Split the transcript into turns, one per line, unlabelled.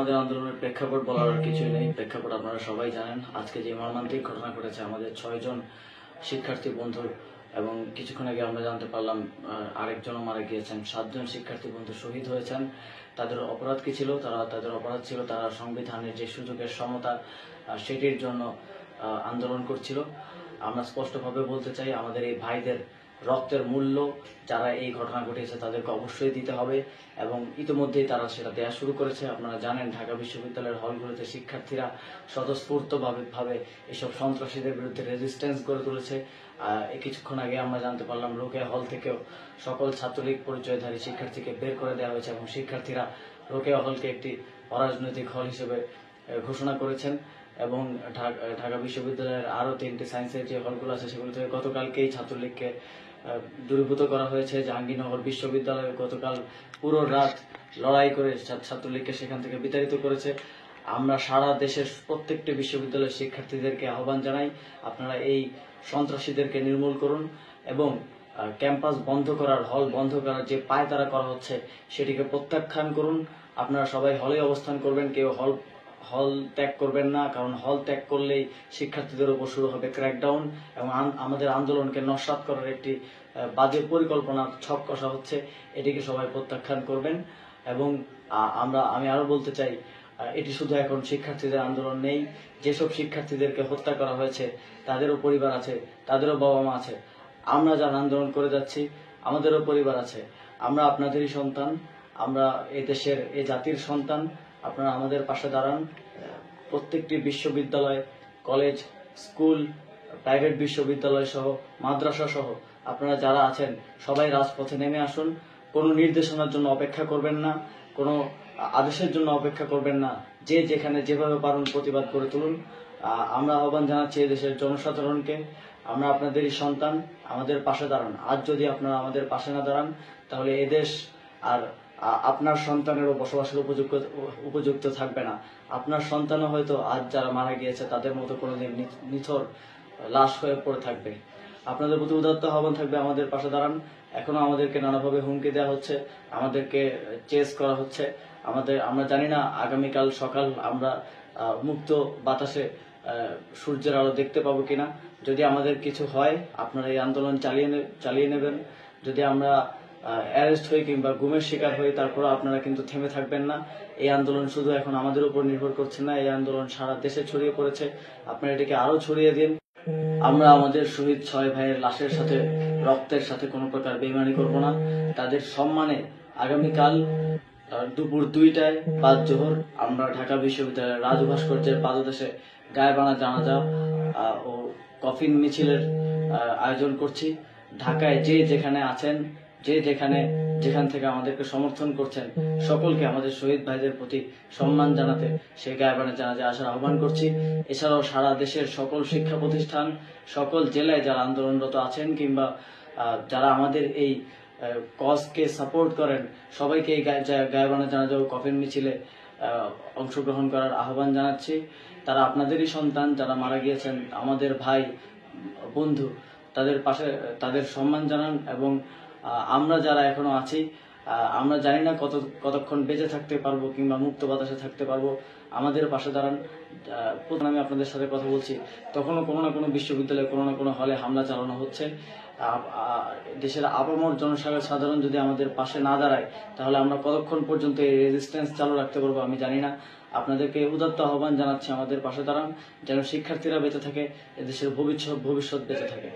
আমাদের আন্দোলনের প্রেক্ষাপট বলার কিছুই নেই। প্রেক্ষাপট আপনারা সবাই জানেন। আজকে যে মর্মান্তিক ঘটনা ঘটেছে আমাদের 6 জন শিক্ষার্থী বন্ধু, এবং কিছুক্ষণ আগে আমরা জানতে পারলাম আরেকজনও মারা গিয়েছেন। 7 জন শিক্ষার্থী বন্ধু শহীদ হয়েছেন। তাদের অপরাধ কি ছিল? তাদের অপরাধ ছিল তারা সংবিধানের যে সুযোগের সমতা সেটির জন্য আন্দোলন করছিল। আমরা স্পষ্টভাবে বলতে চাই, আমাদের এই ভাইদের রক্তের মূল্য যারা এই ঘটনা ঘটিয়েছে তাদেরকে অবশ্যই দিতে হবে, এবং ইতিমধ্যেই তারা সেটা দেওয়া শুরু করেছে। আপনারা জানেন, ঢাকা বিশ্ববিদ্যালয়ের হলগুলোতে শিক্ষার্থীরা স্বতঃস্ফূর্তভাবে এসব সন্ত্রাসীদের বিরুদ্ধে রেজিস্ট্যান্স গড়ে তুলেছে। কিছুক্ষণ আগে আমরা জানতে পারলাম রোকেয়া হল থেকেও সকল ছাত্রলীগ পরিচয়ধারী শিক্ষার্থীকে বের করে দেওয়া হয়েছে, এবং শিক্ষার্থীরা রোকেয়া হলকে একটি অরাজনৈতিক হল হিসেবে ঘোষণা করেছেন। এবং ঢাকা বিশ্ববিদ্যালয়ের আরো 3টি সায়েন্সের যে হলগুলো আছে সেগুলো থেকে গতকালকেই ছাত্রলীগকে দূরীভূত করা হয়েছে। জাহাঙ্গীরনগর বিশ্ববিদ্যালয়ে গতকাল পুরো রাত লড়াই করে ছাত্রলীগকে সেখান থেকে বিতাড়িত করেছে। আমরা সারা দেশের প্রত্যেকটি বিশ্ববিদ্যালয়ের শিক্ষার্থীদেরকে আহ্বান জানাই, আপনারা এই সন্ত্রাসীদেরকে নির্মূল করুন, এবং ক্যাম্পাস বন্ধ করার, হল বন্ধ করার যে পায়তারা করা হচ্ছে সেটিকে প্রত্যাখ্যান করুন। আপনারা সবাই হলে অবস্থান করবেন, কেউ হল ত্যাগ করবেন না, কারণ হল ত্যাগ করলেই শিক্ষার্থীদের উপর শুরু হবে ক্র্যাকডাউন, এবং আমাদের আন্দোলনকে নস্যাৎ করার একটি বাজে পরিকল্পনা ছক কষা হচ্ছে। এটিকে সবাই প্রত্যাখ্যান করবেন। এবং আমি আরো বলতে চাই, এটি শুধু এখন শিক্ষার্থীদের আন্দোলন নেই। যেসব শিক্ষার্থীদেরকে হত্যা করা হয়েছে তাদেরও পরিবার আছে, তাদেরও বাবা মা আছে। আমরা যারা আন্দোলন করে যাচ্ছি আমাদেরও পরিবার আছে। আমরা আপনাদেরই সন্তান, আমরা এই দেশের, এই জাতির সন্তান। আপনারা আমাদের পাশে দাঁড়ান। প্রত্যেকটি বিশ্ববিদ্যালয়, কলেজ, স্কুল, প্রাইভেট বিশ্ববিদ্যালয় সহ, মাদ্রাসা সহ আপনারা যারা আছেন সবাই রাজপথে নেমে আসুন। কোনো নির্দেশনার জন্য অপেক্ষা করবেন না, কোনো আদেশের জন্য অপেক্ষা করবেন না। যে যেখানে যেভাবে পারুন প্রতিবাদ করে তুলুন। আমরা আহ্বান জানাচ্ছি এই দেশের জনসাধারণকে, আমরা আপনাদেরই সন্তান, আমাদের পাশে দাঁড়ান। আজ যদি আপনারা আমাদের পাশে না দাঁড়ান তাহলে এদেশ আর আপনার সন্তানেরও বসবাসের উপযুক্ত থাকবে না। আপনার সন্তানও হয়তো আজ যারা মারা গিয়েছে তাদের মতো কোনোদিন নিথর লাশ হয়ে পড়ে থাকবে। আপনাদের প্রতি উদাত্ত আহ্বান থাকবে, আমাদের পাশে দাঁড়ান। এখনো আমাদেরকে নানাভাবে হুমকি দেওয়া হচ্ছে, আমাদেরকে চেস করা হচ্ছে। আমরা জানি না আগামীকাল সকাল আমরা মুক্ত বাতাসে সূর্যের আলো দেখতে পাবো কিনা। যদি আমাদের কিছু হয় আপনারা এই আন্দোলন চালিয়ে নেবেন। যদি আমরা অ্যারেস্ট হই কিংবা গুমের শিকার হই, তারপর আপনারা কিন্তু থেমে থাকবেন না। এই আন্দোলন শুধু এখন আমাদের উপর নির্ভর করছে না, এই আন্দোলন সারা দেশে ছড়িয়ে পড়েছে। আপনারা এটাকে আরো ছড়িয়ে দিন। আমরা আমাদের শহীদ 6 ভাইয়ের লাশের সাথে, রক্তের সাথে কোনো প্রকার বেইমানি করব না। তাদের সম্মানে আগামীকাল দুপুর 2টায় বাদ জোহর আমরা ঢাকা বিশ্ববিদ্যালয়ের রাজু ভাস্কর্যের পাদদেশে গায়েবানা জানাজা ও কফিন মিছিলের আয়োজন করছি। ঢাকায় যে যেখানে আছেন, যেখান থেকে আমাদেরকে সমর্থন করছেন, সকলকে আমাদের শহীদ ভাইদের প্রতি সম্মান জানাতে সেই গায়েবানা জানাজায় আসার আহ্বান করছি। এছাড়াও সারা দেশের সকল শিক্ষা প্রতিষ্ঠান, সকল জেলায় যারা আন্দোলনরত আছেন কিংবা যারা আমাদের এই কজকে সাপোর্ট করেন, সবাইকে এই গায়েবানা জানাজা ও কফিন মিছিলে অংশগ্রহণ করার আহ্বান জানাচ্ছি। তারা আপনাদেরই সন্তান, যারা মারা গিয়েছেন আমাদের ভাই বন্ধু, তাদের পাশে তাদের সম্মান জানান। এবং আমরা যারা এখনো আছি, আমরা জানি না কতক্ষণ বেঁচে থাকতে পারবো কিংবা মুক্ত বাতাসে থাকতে পারবো, আমাদের পাশে দাঁড়ান। আমি আপনাদের সাথে কথা বলছি, তখনও কোনো না কোনো বিশ্ববিদ্যালয়ে, কোনো না কোনো হলে হামলা চালানো হচ্ছে। দেশের আপামর জনসাধারণ যদি আমাদের পাশে না দাঁড়ায় তাহলে আমরা কতক্ষণ পর্যন্ত এই রেজিস্ট্যান্স চালু রাখতে পারবো আমি জানি না। আপনাদেরকে উদাত্ত আহ্বান জানাচ্ছি, আমাদের পাশে দাঁড়ান, যেন শিক্ষার্থীরা বেঁচে থাকে, এদেশের ভবিষ্যৎ বেঁচে থাকে।